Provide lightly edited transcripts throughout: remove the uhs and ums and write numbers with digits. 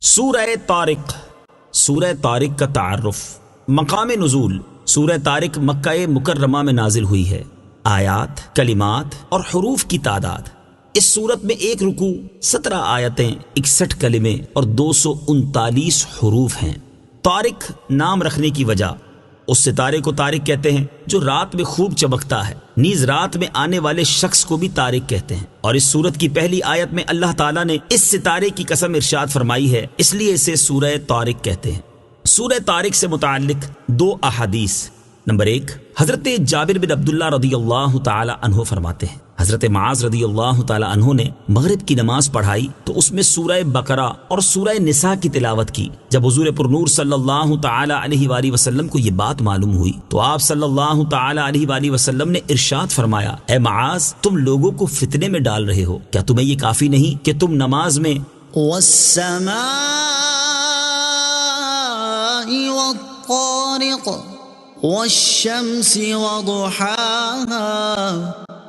سورہ طارق، سورہ طارق کا تعارف۔ مقام نزول، سورہ طارق مکہ مکرمہ میں نازل ہوئی ہے۔ آیات، کلمات اور حروف کی تعداد، اس سورت میں ایک رکوع، 17 آیتیں، 61 کلمے اور 239 حروف ہیں۔ طارق نام رکھنے کی وجہ، اس ستارے کو طارق کہتے ہیں جو رات میں خوب چمکتا ہے، نیز رات میں آنے والے شخص کو بھی طارق کہتے ہیں۔ اور اس سورت کی پہلی آیت میں اللہ تعالیٰ نے اس ستارے کی قسم ارشاد فرمائی ہے، اس لیے اسے سورہ طارق کہتے ہیں۔ سورہ طارق سے متعلق 2 احادیث۔ نمبر 1، حضرت جابر بن عبداللہ رضی اللہ تعالی عنہ فرماتے ہیں، حضرت معاذ رضی اللہ تعالی عنہ نے مغرب کی نماز پڑھائی تو اس میں سورہ بقرہ اور سورہ نساء کی تلاوت کی۔ جب حضور پرنور صلی اللہ تعالی علیہ وآلہ وسلم کو یہ بات معلوم ہوئی تو آپ صلی اللہ تعالی علیہ وآلہ وسلم نے ارشاد فرمایا، اے معاذ، تم لوگوں کو فتنے میں ڈال رہے ہو، کیا تمہیں یہ کافی نہیں کہ تم نماز میں والسماء والطارق والشمس وضحاها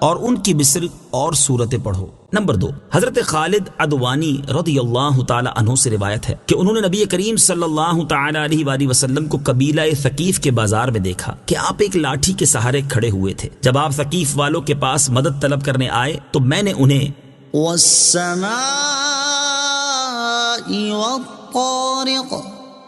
اور ان کی مثل اور صورتیں پڑھو۔ نمبر 2، حضرت خالد عدوانی رضی اللہ تعالی عنہ سے روایت ہے کہ انہوں نے نبی کریم صلی اللہ تعالی علیہ وآلہ وسلم کو قبیلہ ثقیف کے بازار میں دیکھا کہ آپ ایک لاٹھی کے سہارے کھڑے ہوئے تھے۔ جب آپ ثقیف والوں کے پاس مدد طلب کرنے آئے تو میں نے انہیں والسماء والطارق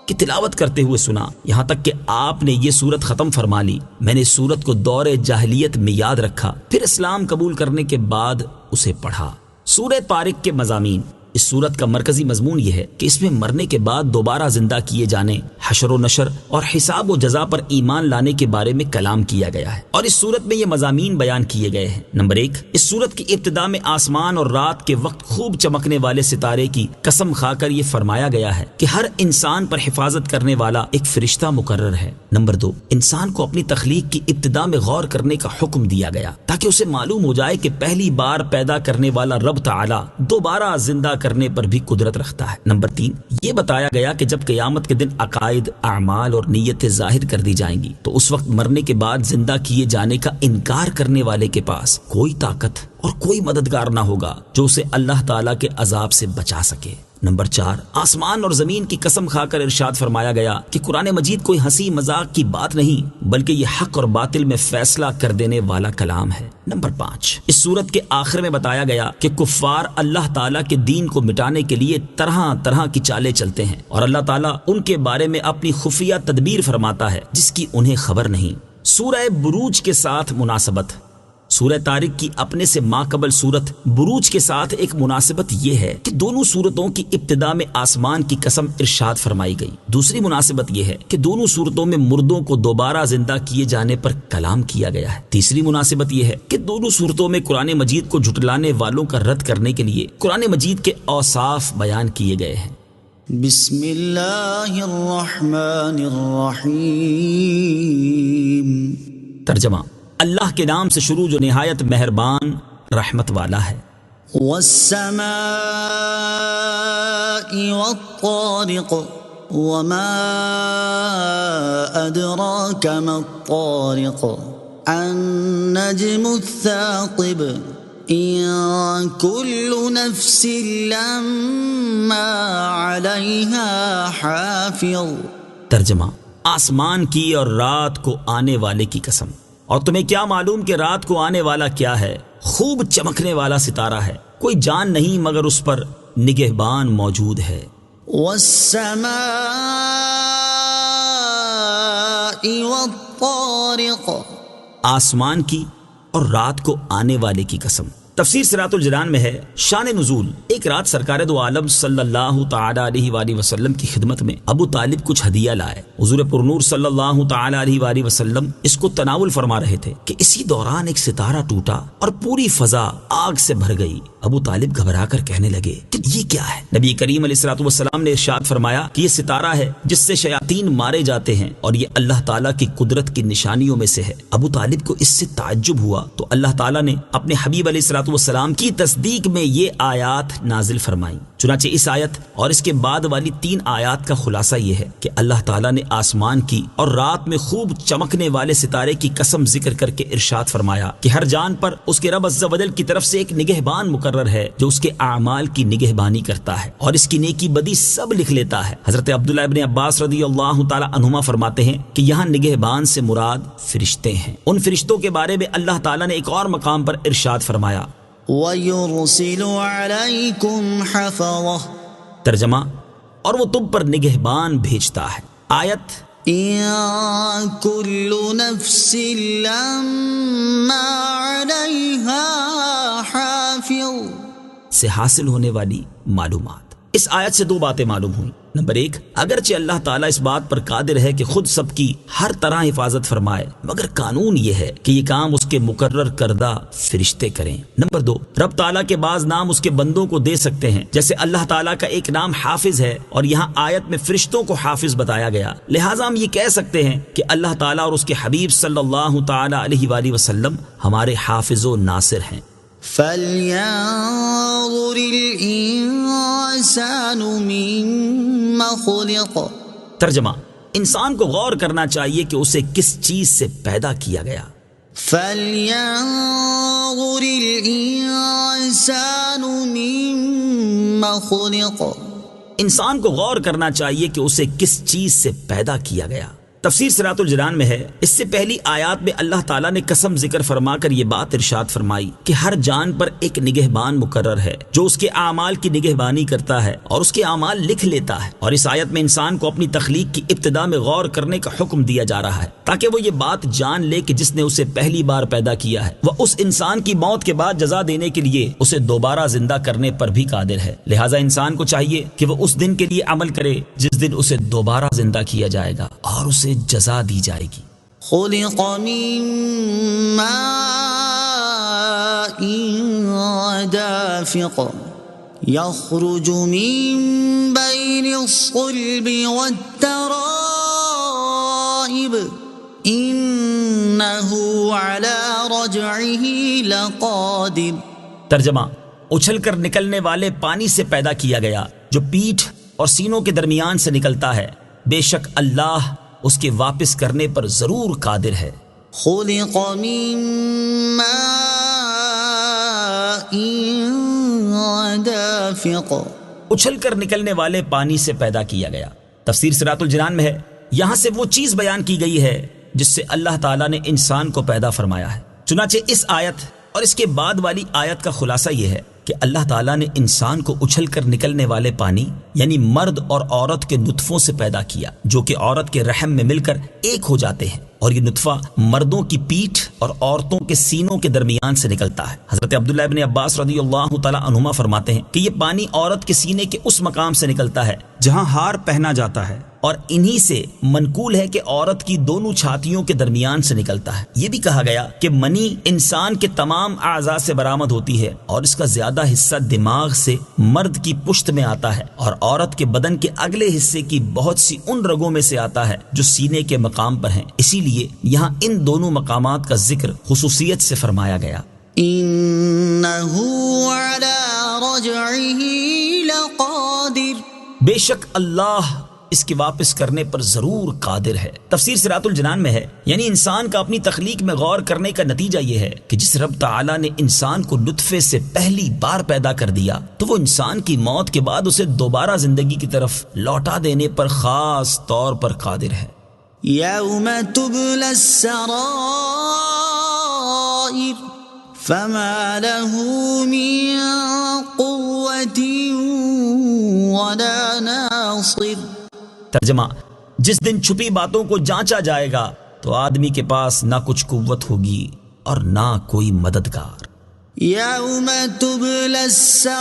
کی تلاوت کرتے ہوئے سنا، یہاں تک کہ آپ نے یہ سورت ختم فرما لی۔ میں نے اس سورت کو دور جاہلیت میں یاد رکھا، پھر اسلام قبول کرنے کے بعد اسے پڑھا۔ سورہ طارق کے مضامین، اس سورت کا مرکزی مضمون یہ ہے کہ اس میں مرنے کے بعد دوبارہ زندہ کیے جانے، حشر و نشر اور حساب و جزا پر ایمان لانے کے بارے میں کلام کیا گیا ہے، اور اس سورت میں یہ مضامین بیان کیے گئے ہیں۔ نمبر 1، اس سورت کی ابتدا میں آسمان اور رات کے وقت خوب چمکنے والے ستارے کی قسم کھا کر یہ فرمایا گیا ہے کہ ہر انسان پر حفاظت کرنے والا ایک فرشتہ مقرر ہے۔ نمبر 2، انسان کو اپنی تخلیق کی ابتدا میں غور کرنے کا حکم دیا گیا تاکہ اسے معلوم ہو جائے کہ پہلی بار پیدا کرنے والا رب تعالی دوبارہ زندہ کرنے پر بھی قدرت رکھتا ہے۔ نمبر 3، یہ بتایا گیا کہ جب قیامت کے دن عقائد، اعمال اور نیتیں ظاہر کر دی جائیں گی تو اس وقت مرنے کے بعد زندہ کیے جانے کا انکار کرنے والے کے پاس کوئی طاقت اور کوئی مددگار نہ ہوگا جو اسے اللہ تعالیٰ کے عذاب سے بچا سکے۔ نمبر 4، آسمان اور زمین کی قسم کھا کر ارشاد فرمایا گیا کہ قرآن مجید کوئی ہنسی مذاق کی بات نہیں بلکہ یہ حق اور باطل میں فیصلہ کر دینے والا کلام ہے۔ نمبر 5، اس سورت کے آخر میں بتایا گیا کہ کفار اللہ تعالیٰ کے دین کو مٹانے کے لیے طرح طرح کی چالیں چلتے ہیں اور اللہ تعالیٰ ان کے بارے میں اپنی خفیہ تدبیر فرماتا ہے جس کی انہیں خبر نہیں۔ سورہ بروج کے ساتھ مناسبت، سورہ طارق کی اپنے سے ماقبل سورت بروج کے ساتھ ایک مناسبت یہ ہے کہ دونوں سورتوں کی ابتدا میں آسمان کی قسم ارشاد فرمائی گئی۔ دوسری مناسبت یہ ہے کہ دونوں سورتوں میں مردوں کو دوبارہ زندہ کیے جانے پر کلام کیا گیا ہے۔ تیسری مناسبت یہ ہے کہ دونوں سورتوں میں قرآن مجید کو جھٹلانے والوں کا رد کرنے کے لیے قرآن مجید کے اوصاف بیان کیے گئے ہیں۔ بسم اللہ الرحمن الرحیم۔ ترجمہ، اللہ کے نام سے شروع جو نہایت مہربان رحمت والا ہے۔ والسماء والطارق وما أدراك ما الطارق النجم الثاقب إن كل نفس لما عليها حافظ۔ ترجمہ، آسمان کی اور رات کو آنے والے کی قسم، اور تمہیں کیا معلوم کہ رات کو آنے والا کیا ہے؟ خوب چمکنے والا ستارہ ہے، کوئی جان نہیں مگر اس پر نگہبان موجود ہے۔ والسماء والطارق، آسمان کی اور رات کو آنے والے کی قسم۔ تفسیر صراط الجنان میں ہے، شان نزول، ایک رات سرکار دو عالم صلی اللہ تعالی علیہ وآلہ وسلم کی خدمت میں ابو طالب کچھ ہدیہ لائے۔ حضور پرنور صلی اللہ تعالی علیہ وآلہ وسلم اس کو تناول فرما رہے تھے کہ اسی دوران ایک ستارہ ٹوٹا اور پوری فضا آگ سے بھر گئی۔ ابو طالب گھبرا کر کہنے لگے کہ یہ کیا ہے؟ نبی کریم علیہ الصلوۃ والسلام نے ارشاد فرمایا کہ یہ ستارہ ہے جس سے شیاطین مارے جاتے ہیں اور یہ اللہ تعالیٰ کی قدرت کی نشانیوں میں سے ہے۔ ابو طالب کو اس سے تعجب ہوا تو اللہ تعالیٰ نے اپنے حبیب علیہ الصلوۃ والسلام کی تصدیق میں یہ آیات نازل فرمائیں۔ چنانچہ اس آیت اور اس کے بعد والی 3 آیات کا خلاصہ یہ ہے کہ اللہ تعالیٰ نے آسمان کی اور رات میں خوب چمکنے والے ستارے کی قسم ذکر کر کے ارشاد فرمایا کہ ہر جان پر اس کے رب عز و جل کی طرف سے ایک نگہبان مقرر ہے جو اس کے اعمال کی نگہبانی کرتا ہے اور اس کی نیکی بدی سب لکھ لیتا ہے۔ حضرت عبداللہ ابن عباس رضی اللہ تعالی عنہما فرماتے ہیں کہ یہاں نگہبان سے مراد فرشتے ہیں۔ ان فرشتوں کے بارے میں اللہ تعالیٰ نے ایک اور مقام پر ارشاد فرمایا وَيُرْسِلُ عَلَيْكُمْ حَفَظَةً، ترجمہ اور وہ تم پر نگہبان بھیجتا ہے۔ آیت إِن كُلُّ نَفْسٍ لَمَّا عَلَيْهَا حَافِظٌ سے حاصل ہونے والی معلومات۔ اس آیت سے 2 باتیں معلوم ہوئیں۔ نمبر 1، اگرچہ اللہ تعالیٰ اس بات پر قادر ہے کہ خود سب کی ہر طرح حفاظت فرمائے، مگر قانون یہ ہے کہ یہ کام اس کے مقرر کردہ فرشتے کریں۔ نمبر 2، رب تعالیٰ کے بعض نام اس کے بندوں کو دے سکتے ہیں، جیسے اللہ تعالیٰ کا ایک نام حافظ ہے اور یہاں آیت میں فرشتوں کو حافظ بتایا گیا، لہٰذا ہم یہ کہہ سکتے ہیں کہ اللہ تعالیٰ اور اس کے حبیب صلی اللہ تعالیٰ علیہ وآلہ وسلم ہمارے حافظ و ناصر ہیں۔ فَلْيَنظُرِ الْإِنسَانُ مِمَّ خُلِقَ، ترجمہ، انسان کو غور کرنا چاہیے کہ اسے کس چیز سے پیدا کیا گیا۔ فَلْيَنظُرِ الْإِنسَانُ مِمَّ خُلِقَ، انسان کو غور کرنا چاہیے کہ اسے کس چیز سے پیدا کیا گیا۔ تفسیر صراط الجنان میں ہے، اس سے پہلی آیات میں اللہ تعالیٰ نے قسم ذکر فرما کر یہ بات ارشاد فرمائی کہ ہر جان پر ایک نگہبان مقرر ہے جو اس کے اعمال کی نگہبانی کرتا ہے اور اس کے اعمال لکھ لیتا ہے، اور اس آیت میں انسان کو اپنی تخلیق کی ابتدا میں غور کرنے کا حکم دیا جا رہا ہے تاکہ وہ یہ بات جان لے کہ جس نے اسے پہلی بار پیدا کیا ہے وہ اس انسان کی موت کے بعد جزا دینے کے لیے اسے دوبارہ زندہ کرنے پر بھی قادر ہے، لہٰذا انسان کو چاہیے کہ وہ اس دن کے لیے عمل کرے جس دن اسے دوبارہ زندہ کیا جائے گا اور اسے جزا دی جائے گی۔ خُلِقَ مِن مَّاءٍ دَافِقٍ يَخْرُجُ مِن بَيْنِ الصُّلْبِ وَالتَّرَائِبِ إِنَّهُ عَلَى رَجْعِهِ لَقَادِرٌ، ترجمہ، اچھل کر نکلنے والے پانی سے پیدا کیا گیا جو پیٹھ اور سینوں کے درمیان سے نکلتا ہے، بے شک اللہ اس کے واپس کرنے پر ضرور قادر ہے۔ خُلِقَ مِن مَّاءٍ دَافِقٍ، اچھل کر نکلنے والے پانی سے پیدا کیا گیا۔ تفسیر صراط الجنان میں ہے، یہاں سے وہ چیز بیان کی گئی ہے جس سے اللہ تعالیٰ نے انسان کو پیدا فرمایا ہے۔ چنانچہ اس آیت اور اس کے بعد والی آیت کا خلاصہ یہ ہے کہ اللہ تعالیٰ نے انسان کو اچھل کر نکلنے والے پانی یعنی مرد اور عورت کے نطفوں سے پیدا کیا جو کہ عورت کے رحم میں مل کر ایک ہو جاتے ہیں، اور یہ نطفہ مردوں کی پیٹھ اور عورتوں کے سینوں کے درمیان سے نکلتا ہے۔ حضرت عبداللہ ابن عباس رضی اللہ تعالی عنہما فرماتے ہیں کہ یہ پانی عورت کے سینے کے اس مقام سے نکلتا ہے جہاں ہار پہنا جاتا ہے، اور انہی سے منقول ہے کہ عورت کی دونوں چھاتیوں کے درمیان سے نکلتا ہے۔ یہ بھی کہا گیا کہ منی انسان کے تمام اعضاء سے برآمد ہوتی ہے اور اس کا زیادہ حصہ دماغ سے مرد کی پشت میں آتا ہے، اور عورت کے بدن کے اگلے حصے کی بہت سی ان رگوں میں سے آتا ہے جو سینے کے مقام پر ہیں، اسی لیے یہاں ان دونوں مقامات کا ذکر خصوصیت سے فرمایا گیا۔ إِنَّهُ عَلَى رَجْعِهِ لَقَادِرٌ، بے شک اللہ اس کے واپس کرنے پر ضرور قادر ہے۔ تفسیر صراط الجنان میں ہے، یعنی انسان کا اپنی تخلیق میں غور کرنے کا نتیجہ یہ ہے کہ جس رب تعالیٰ نے انسان کو نطفے سے پہلی بار پیدا کر دیا تو وہ انسان کی موت کے بعد اسے دوبارہ زندگی کی طرف لوٹا دینے پر خاص طور پر قادر ہے۔ يَوْمَ تُبْلَى السَّرَائِرُ فَمَا لَهُ مِن قُوَّةٍ وَلَا نَاصِرٍ، ترجمہ، جس دن چھپی باتوں کو جانچا جائے گا تو آدمی کے پاس نہ کچھ قوت ہوگی اور نہ کوئی مددگار۔ يَوْمَ تُبْلَى السَّرَائِرُ،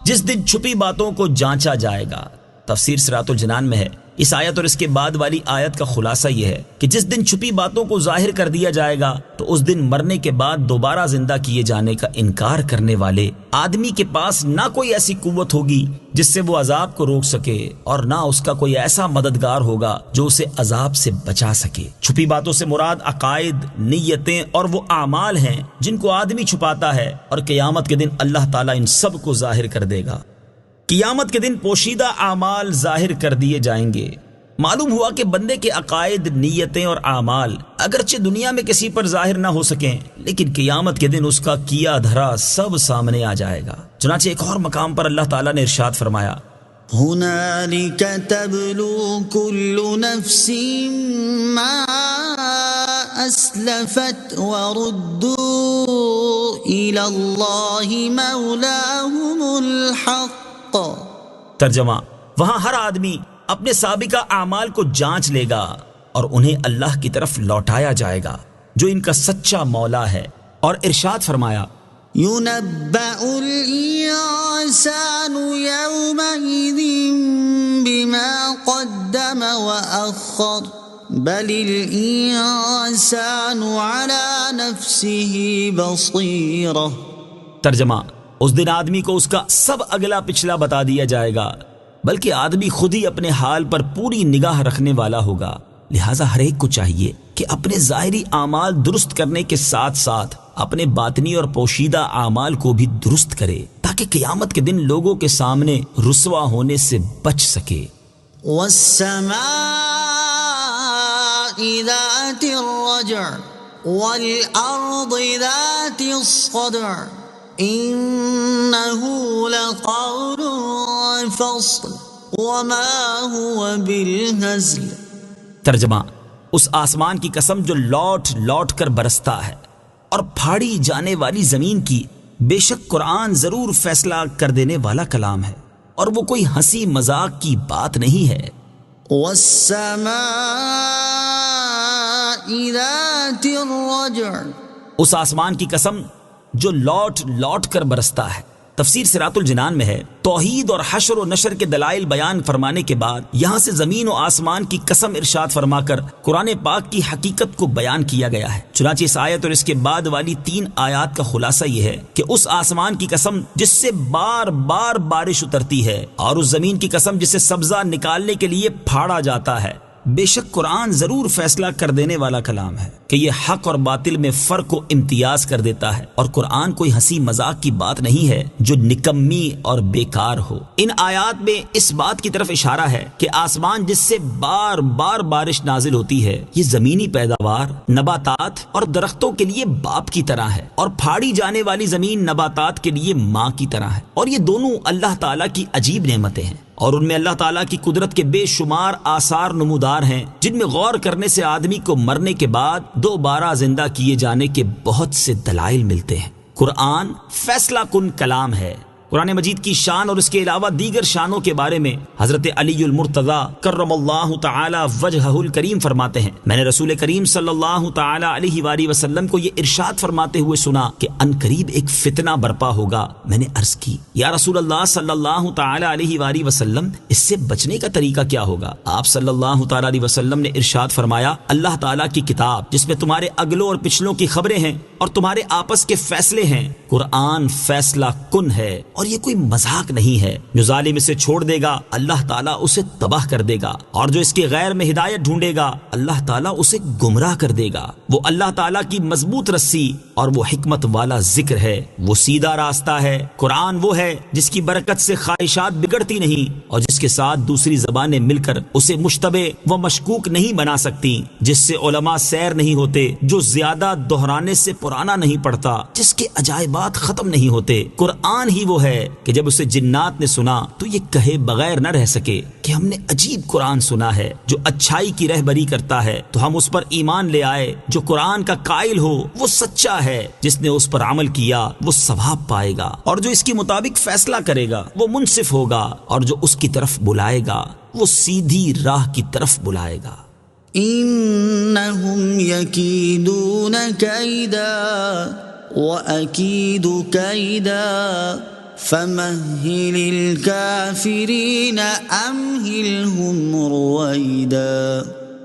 جس دن چھپی باتوں کو جانچا جائے گا۔ تفسیر صراط الجنان میں ہے، اس آیت اور اس کے بعد والی آیت کا خلاصہ یہ ہے کہ جس دن چھپی باتوں کو ظاہر کر دیا جائے گا تو اس دن مرنے کے بعد دوبارہ زندہ کیے جانے کا انکار کرنے والے آدمی کے پاس نہ کوئی ایسی قوت ہوگی جس سے وہ عذاب کو روک سکے اور نہ اس کا کوئی ایسا مددگار ہوگا جو اسے عذاب سے بچا سکے۔ چھپی باتوں سے مراد عقائد، نیتیں اور وہ اعمال ہیں جن کو آدمی چھپاتا ہے، اور قیامت کے دن اللہ تعالیٰ ان سب کو ظاہر کر دے گا۔ قیامت کے دن پوشیدہ اعمال ظاہر کر دیے جائیں گے۔ معلوم ہوا کہ بندے کے عقائد، نیتیں اور اعمال اگرچہ دنیا میں کسی پر ظاہر نہ ہو سکیں، لیکن قیامت کے دن اس کا کیا دھرا سب سامنے آ جائے گا۔ چنانچہ ایک اور مقام پر اللہ تعالیٰ نے ارشاد فرمایا، هنالك تبلو كل نفس ما أسلفت وردوا إلى الله مولاهم الحق۔ ترجمہ، وہاں ہر آدمی اپنے سابقہ اعمال کو جانچ لے گا اور انہیں اللہ کی طرف لوٹایا جائے گا جو ان کا سچا مولا ہے۔ اور ارشاد فرمایا، ينبأ الإنسان يومئذ بما قدم وأخر بل الإنسان على نفسه بصيرة۔ ترجمہ، اس دن آدمی کو اس کا سب اگلا پچھلا بتا دیا جائے گا، بلکہ آدمی خود ہی اپنے حال پر پوری نگاہ رکھنے والا ہوگا۔ لہٰذا ہر ایک کو چاہیے کہ اپنے ظاہری اعمال درست کرنے کے ساتھ ساتھ اپنے باطنی اور پوشیدہ اعمال کو بھی درست کرے تاکہ قیامت کے دن لوگوں کے سامنے رسوا ہونے سے بچ سکے۔ والسماء ذات الرجع والأرض ذات الصدع إنه لقول فصل وما هو بالهزل۔ ترجمہ، اس آسمان کی قسم جو لوٹ لوٹ کر برستا ہے اور پھاڑی جانے والی زمین کی، بے شک قرآن ضرور فیصلہ کر دینے والا کلام ہے اور وہ کوئی ہنسی مذاق کی بات نہیں ہے۔ والسماء ذات الرجع، اس آسمان کی قسم جو لوٹ لوٹ کر برستا ہے۔ تفسیر صراط الجنان میں ہے، توحید اور حشر و نشر کے دلائل بیان فرمانے کے بعد یہاں سے زمین و آسمان کی قسم ارشاد فرما کر قرآن پاک کی حقیقت کو بیان کیا گیا ہے۔ چنانچہ اس آیت اور اس کے بعد والی 3 آیات کا خلاصہ یہ ہے کہ اس آسمان کی قسم جس سے بار بار بارش اترتی ہے، اور اس زمین کی قسم جسے سبزہ نکالنے کے لیے پھاڑا جاتا ہے، بے شک قرآن ضرور فیصلہ کر دینے والا کلام ہے کہ یہ حق اور باطل میں فرق و امتیاز کر دیتا ہے، اور قرآن کوئی ہنسی مذاق کی بات نہیں ہے جو نکمی اور بیکار ہو۔ ان آیات میں اس بات کی طرف اشارہ ہے کہ آسمان جس سے بار بار بارش نازل ہوتی ہے، یہ زمینی پیداوار، نباتات اور درختوں کے لیے باپ کی طرح ہے، اور پھاڑی جانے والی زمین نباتات کے لیے ماں کی طرح ہے، اور یہ دونوں اللہ تعالیٰ کی عجیب نعمتیں ہیں، اور ان میں اللہ تعالیٰ کی قدرت کے بے شمار آثار نمودار ہیں جن میں غور کرنے سے آدمی کو مرنے کے بعد دوبارہ زندہ کیے جانے کے بہت سے دلائل ملتے ہیں۔ قرآن فیصلہ کن کلام ہے۔ قرآن مجید کی شان اور اس کے علاوہ دیگر شانوں کے بارے میں حضرت علی المرتضیٰ کرم اللہ تعالی وجہہ الکریم فرماتے ہیں، میں نے رسول کریم صلی اللہ تعالی علیہ وآلہ وسلم کو یہ ارشاد فرماتے ہوئے سنا کہ ان قریب ایک فتنہ برپا ہوگا۔ میں نے عرض کی، یا رسول اللہ صلی اللہ تعالی علیہ وآلہ وسلم، اس سے بچنے کا طریقہ کیا ہوگا؟ آپ صلی اللہ تعالی علیہ وسلم نے ارشاد فرمایا، اللہ تعالیٰ کی کتاب جس میں تمہارے اگلوں اور پچھلوں کی خبریں ہیں اور تمہارے آپس کے فیصلے ہیں، قرآن فیصلہ کن ہے اور یہ کوئی مذاق نہیں ہے۔ جو ظالم اسے چھوڑ دے گا اللہ تعالیٰ اسے تباہ کر دے گا، اور جو اس کے غیر میں ہدایت ڈھونڈے گا اللہ تعالیٰ اسے گمراہ کر دے گا۔ وہ اللہ تعالیٰ کی مضبوط رسی اور وہ حکمت والا ذکر ہے، وہ سیدھا راستہ ہے۔ قرآن وہ ہے جس کی برکت سے خواہشات بگڑتی نہیں اور جس کے ساتھ دوسری زبانیں مل کر اسے مشتبہ و مشکوک نہیں بنا سکتی، جس سے علماء سیر نہیں ہوتے، جو زیادہ دہرانے سے پرانا نہیں پڑتا، جس کے عجائبات ختم نہیں ہوتے۔ قرآن ہی وہ ہے کہ جب اسے جنات نے سنا تو یہ کہے بغیر نہ رہ سکے کہ ہم نے عجیب قرآن سنا ہے جو اچھائی کی رہبری کرتا ہے، تو ہم اس پر ایمان لے آئے۔ جو قرآن کا قائل ہو وہ سچا ہے، جس نے اس پر عمل کیا وہ ثواب پائے گا، اور جو اس کے مطابق فیصلہ کرے گا وہ منصف ہوگا، اور جو اس کی طرف بلائے گا وہ سیدھی راہ کی طرف بلائے گا۔ إنهم يكيدون كيدا وأكيد كيدا فمهل الكافرين أمهلهم رويدا۔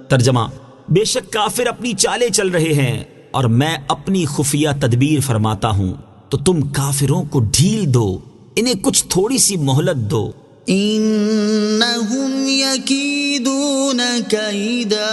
ترجمہ: بے شک کافر اپنی چالیں چل رہے ہیں اور میں اپنی خفیہ تدبیر فرماتا ہوں، تو تم کافروں کو ڈھیل دو، انہیں کچھ تھوڑی سی مہلت دو۔ إنهم يكيدون كيدا۔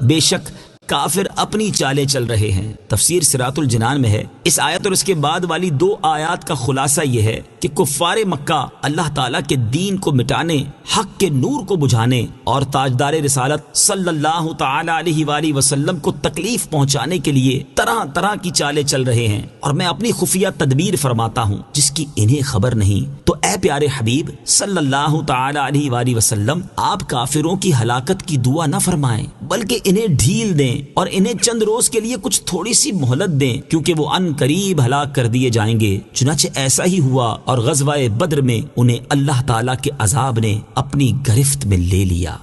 بے شک کافر اپنی چالیں چل رہے ہیں۔ تفسیر صراط الجنان میں ہے، اس آیت اور اس کے بعد والی 2 آیات کا خلاصہ یہ ہے کہ کفار مکہ اللہ تعالیٰ کے دین کو مٹانے، حق کے نور کو بجھانے اور تاجدار رسالت صلی اللہ تعالی علیہ وآلہ وسلم کو تکلیف پہنچانے کے لیے طرح طرح کی چالیں چل رہے ہیں، اور میں اپنی خفیہ تدبیر فرماتا ہوں جس کی انہیں خبر نہیں۔ تو اے پیارے حبیب صلی اللہ تعالی علیہ وآلہ وسلم، آپ کافروں کی ہلاکت کی دعا نہ فرمائیں، بلکہ انہیں ڈھیل دیں اور انہیں چند روز کے لیے کچھ تھوڑی سی مہلت دیں، کیونکہ وہ ان قریب ہلاک کر دیے جائیں گے۔ چنانچہ ایسا ہی ہوا، اور غزوہ بدر میں انہیں اللہ تعالیٰ کے عذاب نے اپنی گرفت میں لے لیا۔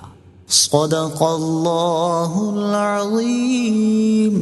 صدق اللہ العظیم۔